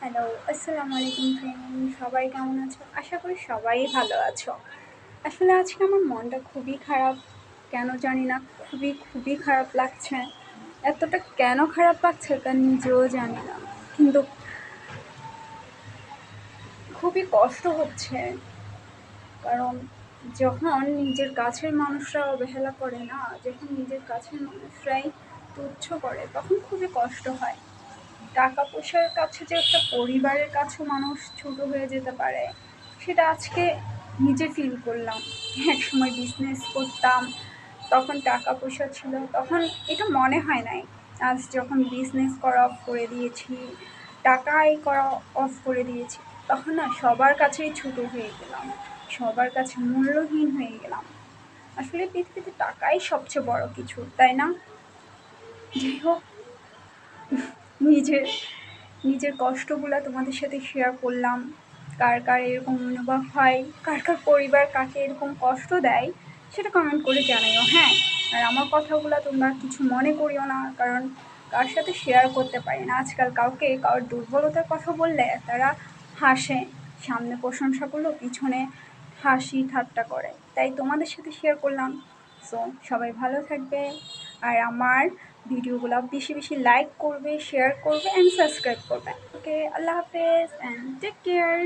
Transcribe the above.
Hello, আসসালামু আলাইকুম friend. সবাই কেমন আছো? আশা করি সবাই ভালো আছো। আসলে আজকে আমার মনটা খুবই খারাপ। কেন জানি না, খুবই খারাপ লাগছে। এতটা কেন খারাপ লাগছে তা নিজেও জানি না। কিন্তু খুবই কষ্ট হচ্ছে। কারণ যখন নিজের কাছের মানুষরা অবহেলা করে না, যখন নিজের কাছের মানুষরাই তুচ্ছ করে, তখন খুবই কষ্ট হয়। টাকা পয়সার কাছে যে একটা পরিবারের কাছেও মানুষ ছোট হয়ে যেতে পারে, সেটা আজকে নিজে ফিল করলাম। একসময় বিজনেস করতাম, তখন টাকা পয়সা ছিল, তখন এটা মনে হয় নাই। আজ যখন বিজনেস করা অফ করে দিয়েছি, টাকা আয় করা অফ করে দিয়েছি, তখন না সবার কাছেই ছোট হয়ে গেলাম, সবার কাছে মূল্যহীন হয়ে গেলাম। আসলে পৃথিবীতে টাকাই সবচেয়ে বড় কিছু, তাই না? যাই হোক, নিজের নিজের কষ্টগুলো তোমাদের সাথে শেয়ার করলাম। কার কার এরকম অনুভব হয়, কার কার পরিবার কাকে এরকম কষ্ট দেয়, সেটা কমেন্ট করে জানাইও, হ্যাঁ। আর আমার কথাগুলো তোমরা কিছু মনে করিও না, কারণ কার সাথে শেয়ার করতে পারি না। আজকাল কাউকে কারোর দুর্বলতার কথা বললে তারা হাসে, সামনে প্রশংসা করলেও পিছনে হাসি ঠাট্টা করে। তাই তোমাদের সাথে শেয়ার করলাম। সো সবাই ভালো থাকবে, আর আমার ভিডিওগুলো বেশি লাইক করবে, শেয়ার করবে অ্যান্ড সাবস্ক্রাইব করবে। ওকে, আল্লাহ হাফেজ অ্যান্ড টেক কেয়ার।